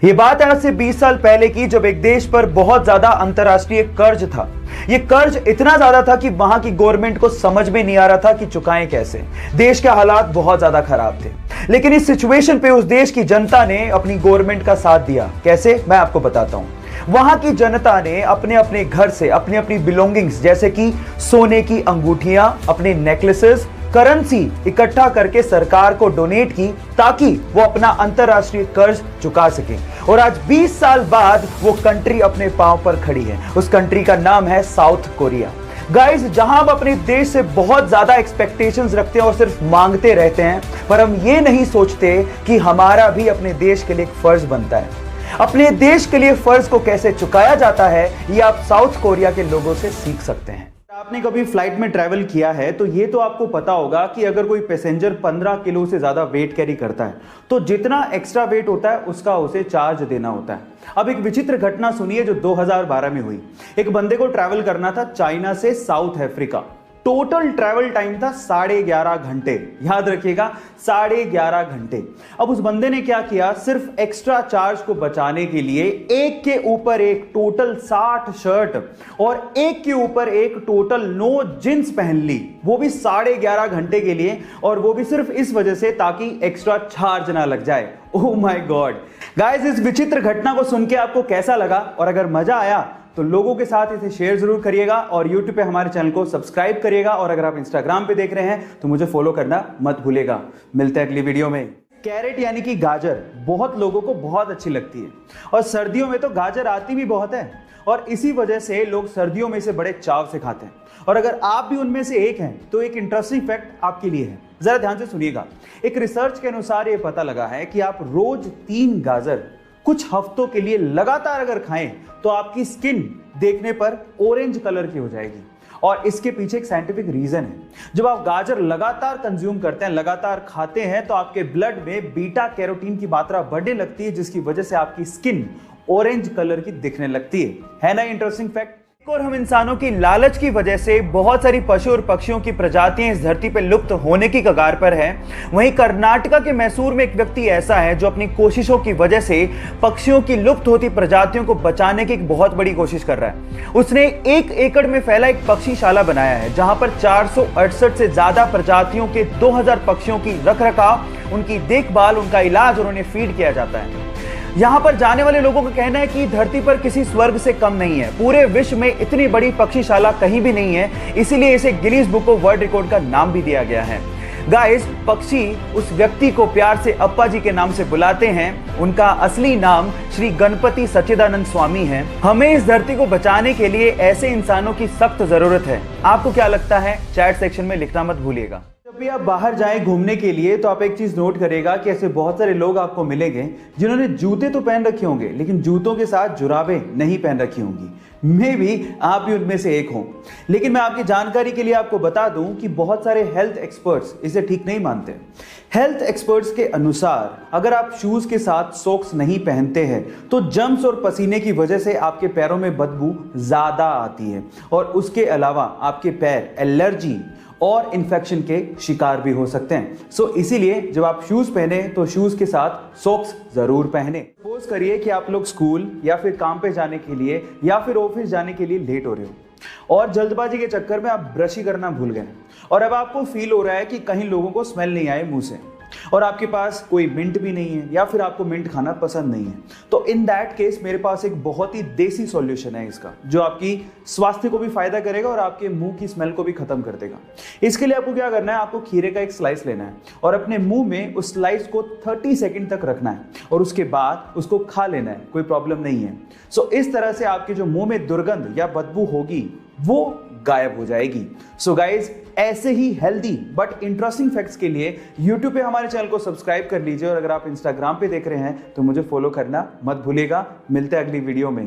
ये बात है आज से 20 साल पहले की, जब एक देश पर बहुत ज्यादा अंतरराष्ट्रीय कर्ज था। ये कर्ज इतना ज्यादा था कि वहां की गवर्नमेंट को समझ में नहीं आ रहा था कि चुकाएं कैसे। देश के हालात बहुत ज्यादा खराब थे, लेकिन इस सिचुएशन पे उस देश की जनता ने अपनी गवर्नमेंट का साथ दिया। कैसे, मैं आपको बताता हूं। वहां की जनता ने अपने अपने घर से अपनी अपनी बिलोंगिंग्स जैसे कि सोने की अंगूठियां, अपने नेकलेसेस, करेंसी इकट्ठा करके सरकार को डोनेट की ताकि वो अपना अंतरराष्ट्रीय कर्ज चुका सके। और आज 20 साल बाद वो कंट्री अपने पांव पर खड़ी है। उस कंट्री का नाम है साउथ कोरिया। गाइस, जहां हम अपने देश से बहुत ज्यादा एक्सपेक्टेशंस रखते हैं और सिर्फ मांगते रहते हैं, पर हम ये नहीं सोचते कि हमारा भी अपने देश के लिए एक फर्ज बनता है। अपने देश के लिए फर्ज को कैसे चुकाया जाता है, ये आप साउथ कोरिया के लोगों से सीख सकते हैं। आपने कभी फ्लाइट में ट्रैवल किया है तो ये तो आपको पता होगा कि अगर कोई पैसेंजर 15 किलो से ज्यादा वेट कैरी करता है तो जितना एक्स्ट्रा वेट होता है उसका उसे चार्ज देना होता है। अब एक विचित्र घटना सुनिए जो 2012 में हुई। एक बंदे को ट्रैवल करना था चाइना से south Africa. Total travel time था 11.5 घंटे। याद रखिएगा, 11.5 घंटे। अब उस बंदे ने क्या किया, सिर्फ एक्स्ट्रा चार्ज को बचाने के लिए एक के ऊपर एक टोटल 60 शर्ट और एक के ऊपर एक टोटल 9 जींस पहन ली, वो भी 11.5 घंटे के लिए। और वो भी सिर्फ इस वजह से ताकि एक्स्ट्रा चार्ज ना लग जाए। ओह माय गॉड गाइस, इस विचित्र घटना को सुन के आपको कैसा लगा? और अगर मजा आया तो लोगों के साथ इसे शेयर जरूर करिएगा और YouTube पे हमारे चैनल को सब्सक्राइब करिएगा। और अगर आप Instagram पे देख रहे हैं तो मुझे फॉलो करना मत भूलिएगा। मिलते हैं अगली वीडियो में। कैरेट यानी कि गाजर बहुत लोगों को बहुत अच्छी लगती है और सर्दियों में तो गाजर आती भी बहुत है और इसी वजह से लोग सर्दियों में इसे बड़े चाव से खाते हैं। और अगर आप भी उनमें से एक हैं तो एक इंटरेस्टिंग फैक्ट आपके लिए है, जरा ध्यान से सुनिएगा। एक रिसर्च के अनुसार यह पता लगा है कि आप रोज 3 गाजर कुछ हफ्तों के लिए लगातार अगर खाएं तो आपकी स्किन देखने पर ऑरेंज कलर की हो जाएगी। और इसके पीछे एक साइंटिफिक रीजन है। जब आप गाजर लगातार कंज्यूम करते हैं, लगातार खाते हैं, तो आपके ब्लड में बीटा कैरोटीन की मात्रा बढ़ने लगती है, जिसकी वजह से आपकी स्किन ऑरेंज कलर की दिखने लगती है ना इंटरेस्टिंग फैक्ट। और हम इंसानों की लालच की वजह से बहुत सारी पशु और पक्षियों की प्रजातियां इस धरती पर लुप्त होने की कगार पर है। वहीं कर्नाटका के मैसूर में एक व्यक्ति ऐसा है जो अपनी कोशिशों की वजह से पक्षियों की लुप्त होती प्रजातियों को बचाने की एक बहुत बड़ी कोशिश कर रहा है। उसने 1 एकड़ में फैला एक पक्षीशाला बनाया है जहां पर 468 से ज्यादा प्रजातियों के 2000 पक्षियों की रखरखाव, उनकी देखभाल, उनका इलाज और उन्हें फीड किया जाता है। यहां पर जाने वाले लोगों का कहना है कि धरती पर किसी स्वर्ग से कम नहीं है। पूरे विश्व में इतनी बड़ी पक्षीशाला कहीं भी नहीं है, इसीलिए इसे Guinness book of world record का नाम भी दिया गया है। गाइस, पक्षी उस व्यक्ति को प्यार से अप्पा जी के नाम से बुलाते हैं। उनका असली नाम श्री गणपति सच्चिदानंद स्वामी है। हमें इस धरती को बचाने के लिए ऐसे इंसानों की सख्त जरूरत है। आपको क्या लगता है? चैट सेक्शन में लिखना मत भूलिएगा। जब भी आप बाहर जाएं घूमने के लिए तो आप एक चीज नोट करेगा कि ऐसे बहुत सारे लोग आपको मिलेंगे जिन्होंने जूते तो पहन रखे होंगे लेकिन जूतों के साथ जुराबें नहीं पहन रखी होंगी। मे भी आप भी उनमें से एक हो। लेकिन मैं आपकी जानकारी के लिए आपको बता दूं कि बहुत सारे हेल्थ एक्सपर्ट्स इसे ठीक नहीं मानते। हेल्थ एक्सपर्ट्स के अनुसार अगर आप शूज के साथ सॉक्स नहीं पहनते हैं तो जर्म्स और पसीने की वजह से आपके पैरों में बदबू ज्यादा आती है और उसके अलावा आपके पैर एलर्जी और इन्फेक्शन के शिकार भी हो सकते हैं। सो इसीलिए जब आप शूज पहने तो शूज के साथ सॉक्स जरूर पहने। सपोज करिए कि आप लोग स्कूल या फिर काम पे जाने के लिए या फिर ऑफिस जाने के लिए लेट हो रहे हो और जल्दबाजी के चक्कर में आप ब्रश ही करना भूल गए और अब आपको फील हो रहा है कि कहीं लोगों को स्मेल नहीं आए मुंह से और आपके पास कोई मिंट भी नहीं है या फिर आपको मिंट खाना पसंद नहीं है। तो इन दैट केस मेरे पास एक बहुत ही देसी सॉल्यूशन है इसका, जो आपकी स्वास्थ्य को भी फायदा करेगा और आपके मुंह की स्मेल को भी खत्म कर देगा। इसके लिए आपको क्या करना है, आपको खीरे का एक स्लाइस लेना है और अपने मुंह में उस स्लाइस को 30 सेकंड तक रखना है और उसके बाद उसको खा लेना है, कोई प्रॉब्लम नहीं है। सो इस तरह से आपकी जो मुंह में दुर्गंध या बदबू होगी वो गायब हो जाएगी। सो गाइज, ऐसे ही हेल्दी बट इंटरेस्टिंग फैक्ट्स के लिए YouTube पे हमारे चैनल को सब्सक्राइब कर लीजिए और अगर आप Instagram पे देख रहे हैं तो मुझे फॉलो करना मत भूलिएगा। मिलते हैं अगली वीडियो में।